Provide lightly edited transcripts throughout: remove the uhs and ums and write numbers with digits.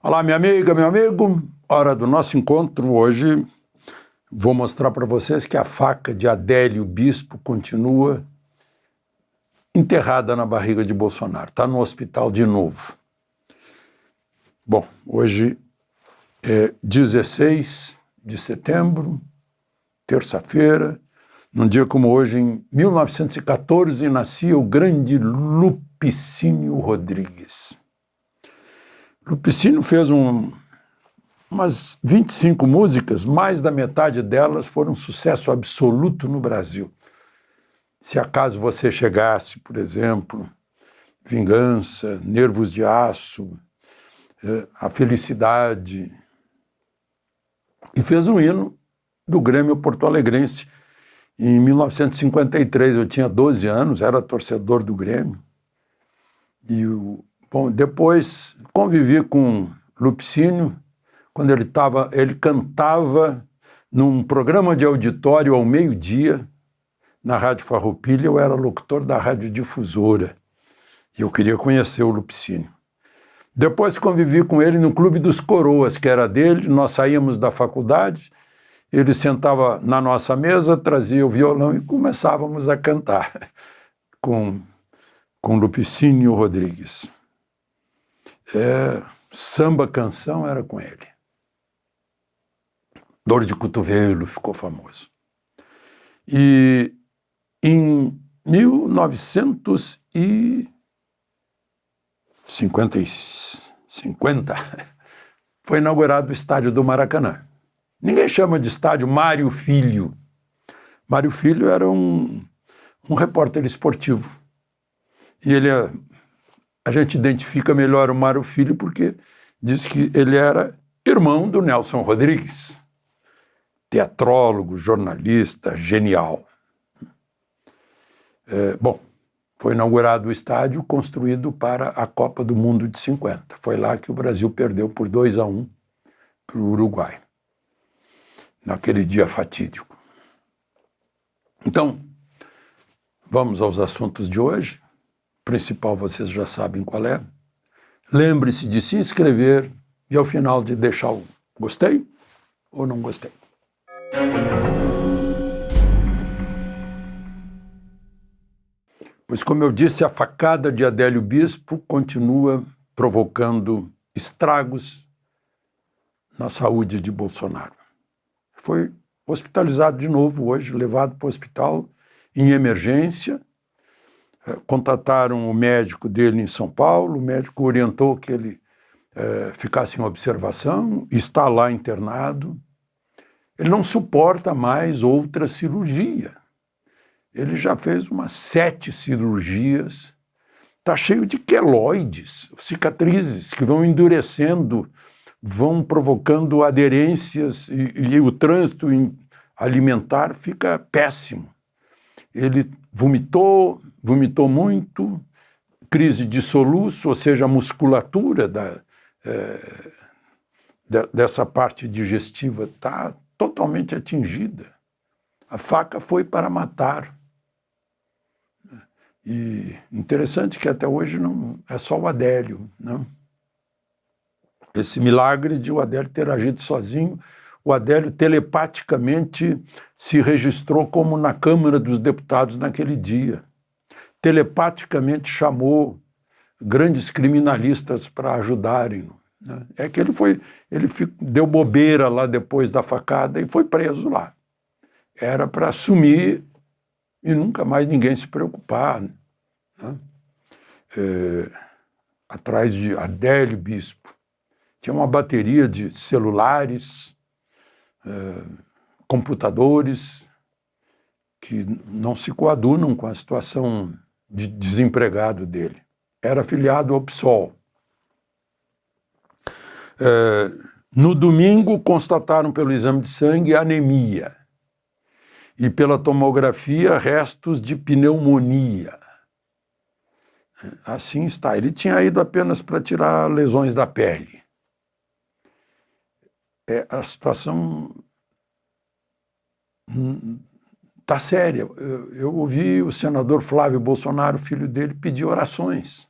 Olá, minha amiga, meu amigo. Hora do nosso encontro. Hoje vou mostrar para vocês que a faca de Adélio Bispo continua enterrada na barriga de Bolsonaro. Está no hospital de novo. Bom, hoje é 16 de setembro, terça-feira. Num dia como hoje, em 1914, nascia o grande Lupicínio Rodrigues. Lupicínio fez umas 25 músicas, mais da metade delas foram um sucesso absoluto no Brasil. Se acaso você chegasse, por exemplo, Vingança, Nervos de Aço, A Felicidade, e fez um hino do Grêmio Porto-Alegrense. Em 1953, eu tinha 12 anos, era torcedor do Grêmio. Depois convivi com Lupicínio, quando ele cantava num programa de auditório ao meio-dia, na Rádio Farroupilha. Eu era locutor da Rádio Difusora, e eu queria conhecer o Lupicínio. Depois convivi com ele no Clube dos Coroas, que era dele. Nós saíamos da faculdade, ele sentava na nossa mesa, trazia o violão e começávamos a cantar com Lupicínio Rodrigues. Samba canção era com ele. Dor de Cotovelo ficou famoso. E em 1950 foi inaugurado o estádio do Maracanã. Ninguém chama de estádio Mário Filho. Mário Filho era um repórter esportivo. E a gente identifica melhor o Mário Filho porque diz que ele era irmão do Nelson Rodrigues, teatrólogo, jornalista, genial. Foi inaugurado o estádio construído para a Copa do Mundo de 50. Foi lá que o Brasil perdeu por 2-1 para o Uruguai, naquele dia fatídico. Então, vamos aos assuntos de hoje. O principal vocês já sabem qual é. Lembre-se de se inscrever e ao final de deixar o gostei ou não gostei. Pois, como eu disse, a facada de Adélio Bispo continua provocando estragos na saúde de Bolsonaro. Foi hospitalizado de novo hoje, levado para o hospital em emergência. Contataram o médico dele em São Paulo, o médico orientou que ele ficasse em observação, está lá internado. Ele não suporta mais outra cirurgia. Ele já fez umas 7 cirurgias, está cheio de queloides, cicatrizes que vão endurecendo, vão provocando aderências e o trânsito alimentar fica péssimo. Ele vomitou muito, crise de soluço, ou seja, a musculatura dessa parte digestiva está totalmente atingida. A faca foi para matar. E interessante que até hoje não é só o Adélio, não? Esse milagre de o Adélio ter agido sozinho, o Adélio telepaticamente se registrou como na Câmara dos Deputados naquele dia. Telepaticamente chamou grandes criminalistas para ajudarem-no, né? É que ele deu bobeira lá depois da facada e foi preso lá. Era para sumir e nunca mais ninguém se preocupar, né? Atrás de Adélio Bispo. Tinha uma bateria de celulares, computadores, que não se coadunam com a situação de desempregado dele. Era afiliado ao PSOL. No domingo, constataram pelo exame de sangue anemia e pela tomografia restos de pneumonia. Assim está. Ele tinha ido apenas para tirar lesões da pele. A situação está séria. Eu ouvi o senador Flávio Bolsonaro, filho dele, pedir orações.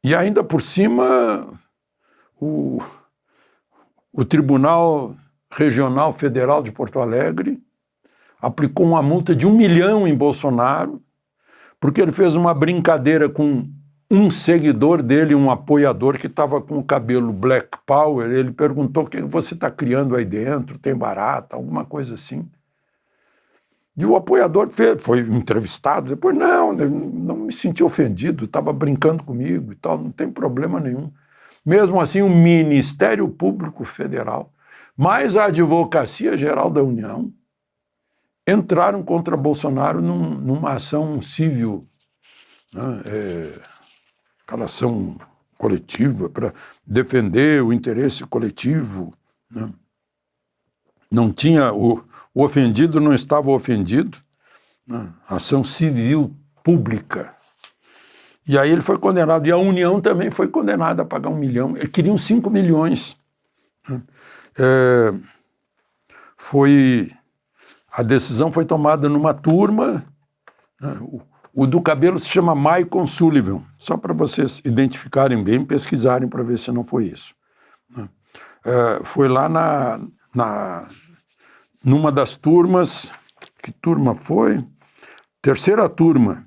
E ainda por cima, o Tribunal Regional Federal de Porto Alegre aplicou uma multa de 1 milhão em Bolsonaro, porque ele fez uma brincadeira com um seguidor dele, um apoiador que estava com o cabelo Black Power. Ele perguntou: o que você está criando aí dentro? Tem barata? Alguma coisa assim. E o apoiador foi entrevistado, depois, não me senti ofendido, estava brincando comigo e tal, não tem problema nenhum. Mesmo assim, o Ministério Público Federal, mais a Advocacia Geral da União, entraram contra Bolsonaro numa ação civil, né, aquela ação coletiva para defender o interesse coletivo, né? Não tinha, o ofendido não estava ofendido, né? Ação civil pública. E aí ele foi condenado, e a União também foi condenada a pagar 1 milhão, eles queriam 5 milhões. Né? A decisão foi tomada numa turma, né? O do cabelo se chama Michael Sullivan, só para vocês identificarem bem, pesquisarem para ver se não foi isso. Foi lá numa das turmas, que turma foi? Terceira turma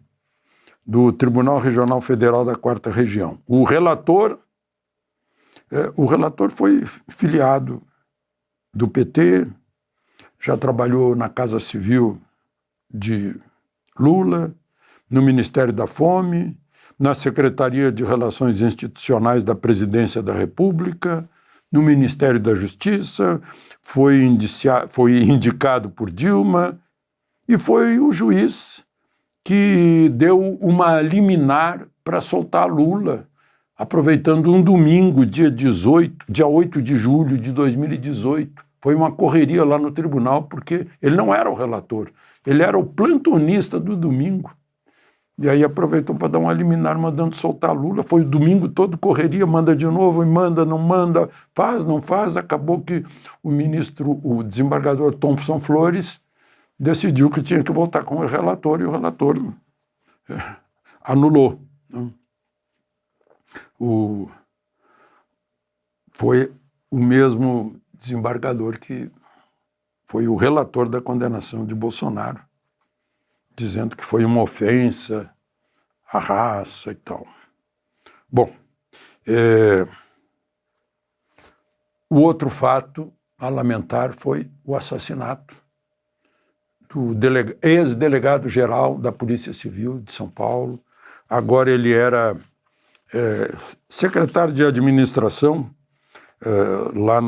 do Tribunal Regional Federal da 4ª Região. O relator foi filiado do PT, já trabalhou na Casa Civil de Lula, no Ministério da Fome, na Secretaria de Relações Institucionais da Presidência da República, no Ministério da Justiça, foi indicado por Dilma e foi o juiz que deu uma liminar para soltar Lula, aproveitando um domingo, dia 8 de julho de 2018. Foi uma correria lá no tribunal, porque ele não era o relator, ele era o plantonista do domingo. E aí aproveitou para dar uma liminar mandando soltar Lula. Foi o domingo todo correria, manda de novo, manda, não manda, faz, não faz. Acabou que o desembargador Thompson Flores decidiu que tinha que voltar com o relator, e o relator anulou. Foi o mesmo desembargador que foi o relator da condenação de Bolsonaro, dizendo que foi uma ofensa à raça e tal. Bom, o outro fato a lamentar foi o assassinato do ex-delegado-geral da Polícia Civil de São Paulo. Agora ele era secretário de administração lá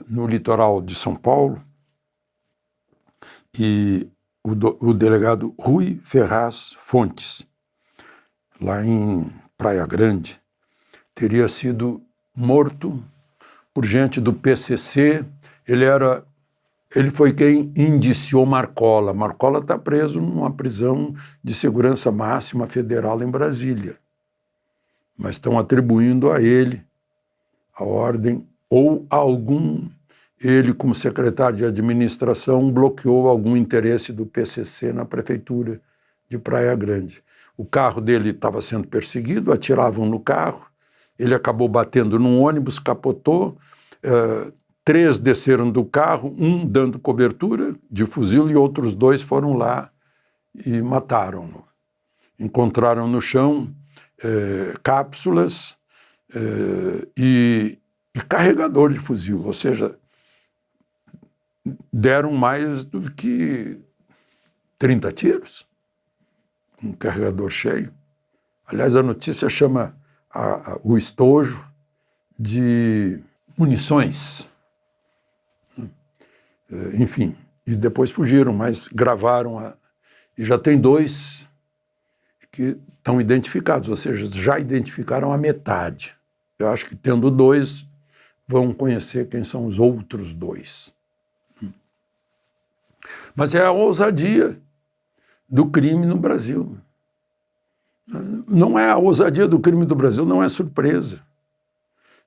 no litoral de São Paulo, e o delegado Rui Ferraz Fontes, lá em Praia Grande, teria sido morto por gente do PCC. Ele foi quem indiciou Marcola. Marcola está preso numa prisão de segurança máxima federal em Brasília, mas estão atribuindo a ele a ordem, ou a ele, como secretário de administração, bloqueou algum interesse do PCC na prefeitura de Praia Grande. O carro dele estava sendo perseguido, atiravam no carro, ele acabou batendo num ônibus, capotou, 3 desceram do carro, um dando cobertura de fuzil e outros 2 foram lá e mataram-no. Encontraram no chão cápsulas e carregador de fuzil, ou seja, deram mais do que 30 tiros, um carregador cheio. Aliás, a notícia chama o estojo de munições. Enfim, e depois fugiram, mas gravaram, e já tem 2 que estão identificados, ou seja, já identificaram a metade. Eu acho que tendo 2, vão conhecer quem são os outros 2. Mas é a ousadia do crime no Brasil. Não é a ousadia do crime do Brasil, não é surpresa.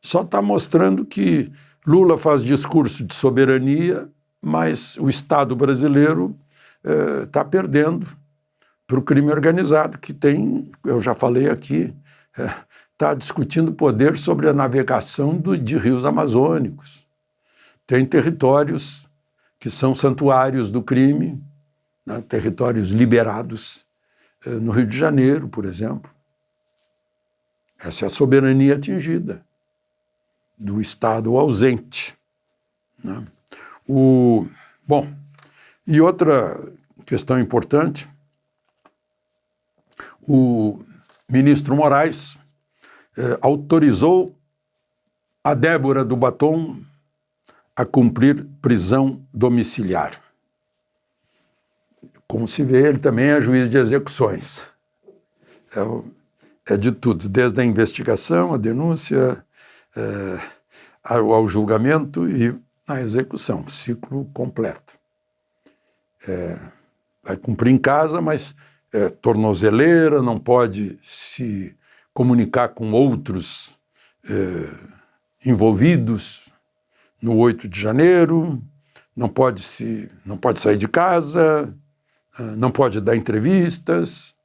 Só está mostrando que Lula faz discurso de soberania, mas o Estado brasileiro está perdendo, para o crime organizado, que tem, eu já falei aqui, está discutindo poder sobre a navegação de rios amazônicos. Tem territórios que são santuários do crime, né, territórios liberados no Rio de Janeiro, por exemplo. Essa é a soberania atingida do Estado ausente, né? Bom, e outra questão importante, o ministro Moraes autorizou a Débora do Batom a cumprir prisão domiciliar. Como se vê, ele também é juiz de execuções. É de tudo, desde a investigação, a denúncia, ao julgamento e a execução, ciclo completo. Vai cumprir em casa, mas tornozeleira, não pode se comunicar com outros envolvidos no 8 de janeiro, não pode sair de casa, não pode dar entrevistas.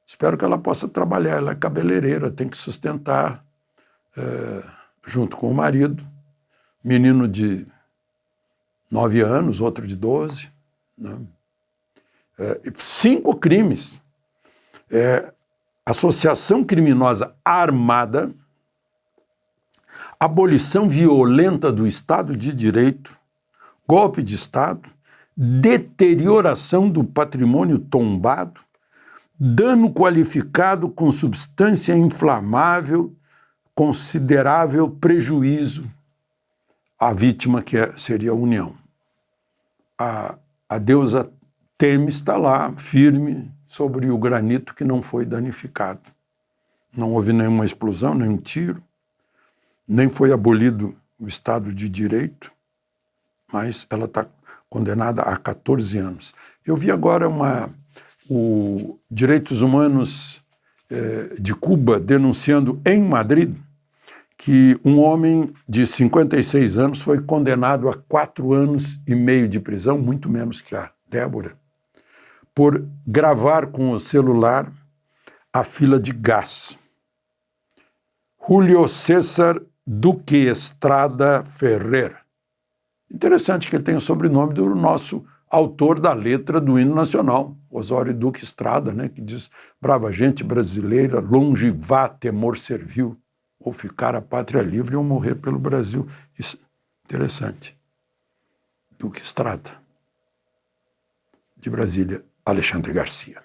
Espero que ela possa trabalhar, ela é cabeleireira, tem que sustentar, junto com o marido, menino de 9 anos, outro de 12, né? 5 crimes. Associação criminosa armada, abolição violenta do Estado de Direito, golpe de Estado, deterioração do patrimônio tombado, dano qualificado com substância inflamável, considerável prejuízo à vítima, que seria a União. A deusa Temis está lá, firme, sobre o granito que não foi danificado. Não houve nenhuma explosão, nenhum tiro, nem foi abolido o Estado de Direito, mas ela está condenada a 14 anos. Eu vi agora o Direitos Humanos de Cuba denunciando em Madrid que um homem de 56 anos foi condenado a 4 anos e meio de prisão, muito menos que a Débora, por gravar com o celular a fila de gás. Julio César Duque Estrada Ferrer. Interessante que ele tem o sobrenome do nosso autor da letra do hino nacional, Osório Duque Estrada, né, que diz: brava gente brasileira, longe vá temor servil, ou ficar a pátria livre ou morrer pelo Brasil. Isso, interessante. Duque Estrada. De Brasília, Alexandre Garcia.